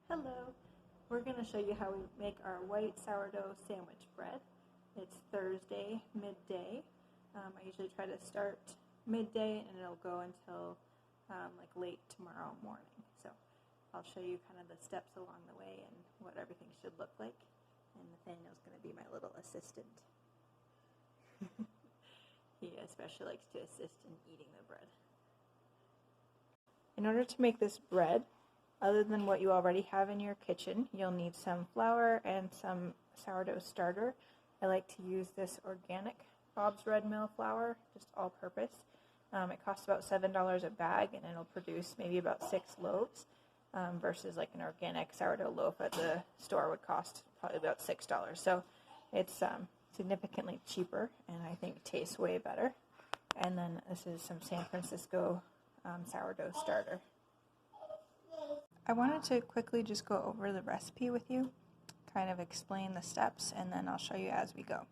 Hello, we're going to show you how we make our white sourdough sandwich bread. It's Thursday, midday. I usually try to start midday and it'll go until like late tomorrow morning. So I'll show you kind of the steps along the way and what everything should look like. And Nathaniel's going to be my little assistant. He especially likes to assist in eating the bread. In order to make this bread, other than what you already have in your kitchen, you'll need some flour and some sourdough starter. I like to use this organic Bob's Red Mill flour, just all-purpose. It costs about $7 a bag, and it'll produce maybe about 6 loaves, versus like an organic sourdough loaf at the store would cost probably about $6. So it's significantly cheaper, and I think tastes way better. And then this is some San Francisco sourdough starter. I wanted to quickly just go over the recipe with you, kind of explain the steps, and then I'll show you as we go.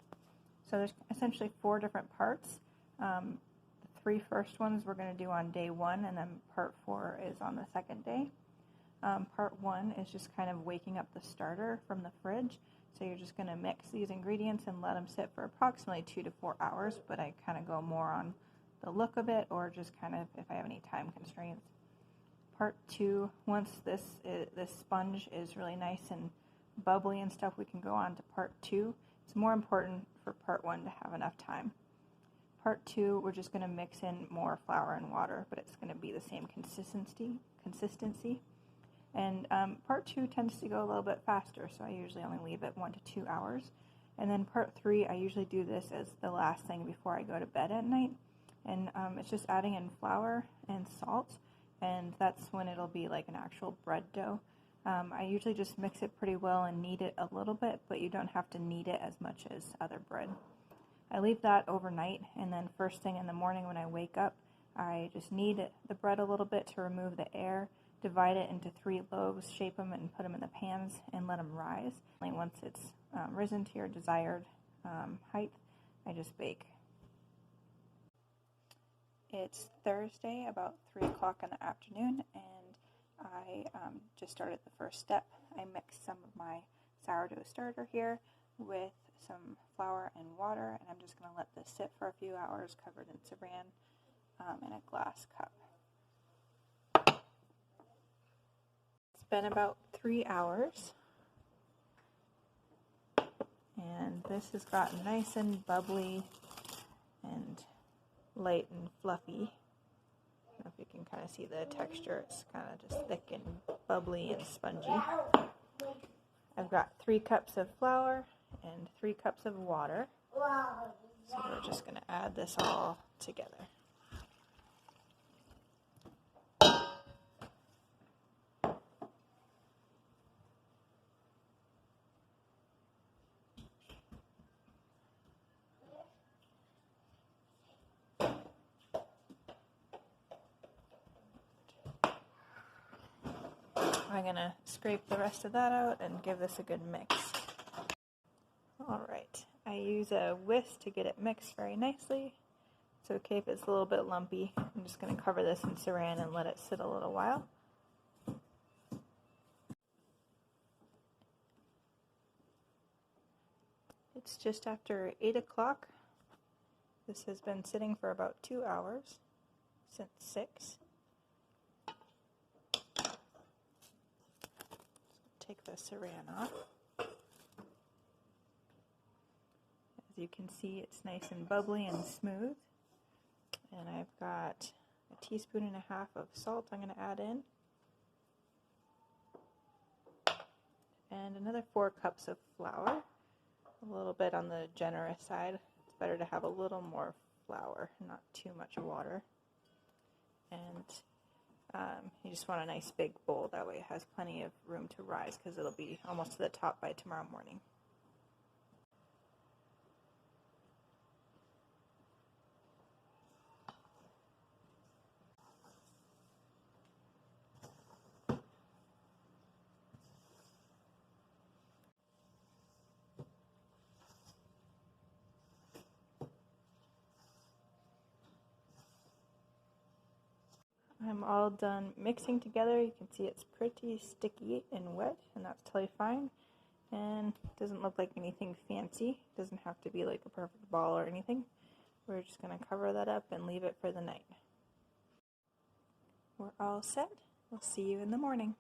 So there's essentially 4 different parts. The 3 first ones we're going to do on day 1, and then part 4 is on the second day. Part 1 is just kind of waking up the starter from the fridge. So you're just going to mix these ingredients and let them sit for approximately 2 to 4 hours, but I kind of go more on the look of it or just kind of if I have any time constraints. Part 2, once this sponge is really nice and bubbly and stuff, we can go on to part 2. It's more important for part 1 to have enough time. Part 2, we're just going to mix in more flour and water, but it's going to be the same consistency. And part 2 tends to go a little bit faster, so I usually only leave it 1 to 2 hours. And then part 3, I usually do this as the last thing before I go to bed at night. And it's just adding in flour and salt. And that's when it'll be like an actual bread dough. I usually just mix it pretty well and knead it a little bit, but you don't have to knead it as much as other bread. I leave that overnight, and then first thing in the morning when I wake up, I just knead the bread a little bit to remove the air, divide it into 3 loaves, shape them, and put them in the pans, and let them rise. And once it's risen to your desired height, I just bake. It's Thursday, about 3 o'clock in the afternoon, and I just started the first step. I mixed some of my sourdough starter here with some flour and water, and I'm just going to let this sit for a few hours covered in saran in a glass cup. It's been about 3 hours, and this has gotten nice and bubbly and light and fluffy. I don't know if you can kind of see the texture. It's kind of just thick and bubbly and spongy. I've got 3 cups of flour and 3 cups of water. So we're just going to add this all together. I'm going to scrape the rest of that out and give this a good mix. Alright, I use a whisk to get it mixed very nicely. It's okay if it's a little bit lumpy. I'm just going to cover this in saran and let it sit a little while. It's just after 8 o'clock. This has been sitting for about 2 hours, since 6. Take the saran off. As you can see, it's nice and bubbly and smooth. And I've got a teaspoon and a half of salt I'm going to add in. And another 4 cups of flour. A little bit on the generous side. It's better to have a little more flour, not too much water. And you just want a nice big bowl, that way it has plenty of room to rise because it'll be almost to the top by tomorrow morning. I'm all done mixing together. You can see it's pretty sticky and wet, and that's totally fine. And it doesn't look like anything fancy. It doesn't have to be like a perfect ball or anything. We're just going to cover that up and leave it for the night. We're all set. We'll see you in the morning.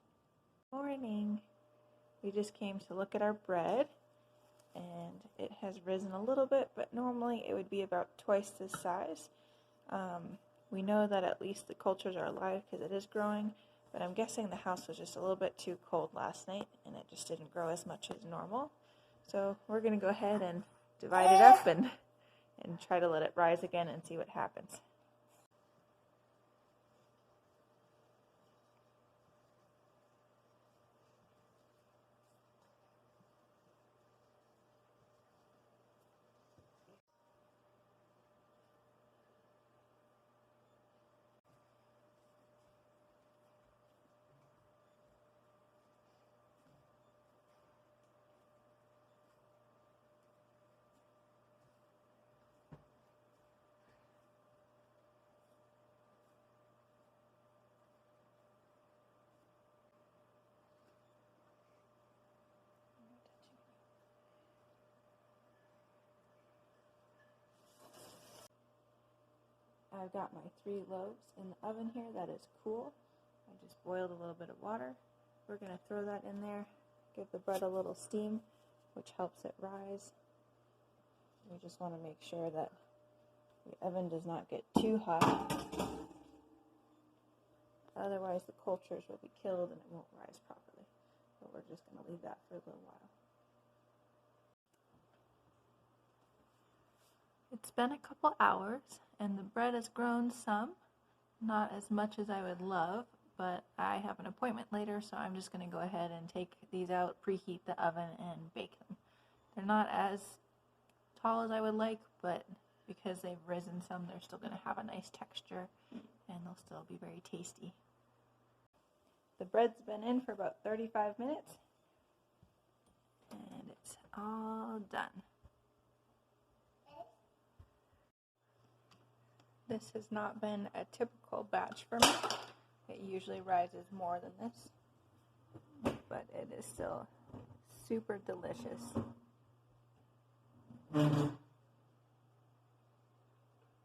Morning. We just came to look at our bread, and it has risen a little bit, but normally it would be about twice this size. We know that at least the cultures are alive because it is growing, but I'm guessing the house was just a little bit too cold last night and it just didn't grow as much as normal. So we're going to go ahead and divide it up and try to let it rise again and see what happens. I've got my 3 loaves in the oven here. That is cool. I just boiled a little bit of water. We're going to throw that in there, give the bread a little steam, which helps it rise. We just want to make sure that the oven does not get too hot. Otherwise the cultures will be killed and it won't rise properly. But we're just going to leave that for a little while. It's been a couple hours and the bread has grown some, not as much as I would love, but I have an appointment later, so I'm just going to go ahead and take these out, preheat the oven, and bake them. They're not as tall as I would like, but because they've risen some, they're still going to have a nice texture and they'll still be very tasty. The bread's been in for about 35 minutes and it's all done. This has not been a typical batch for me. It usually rises more than this, but it is still super delicious.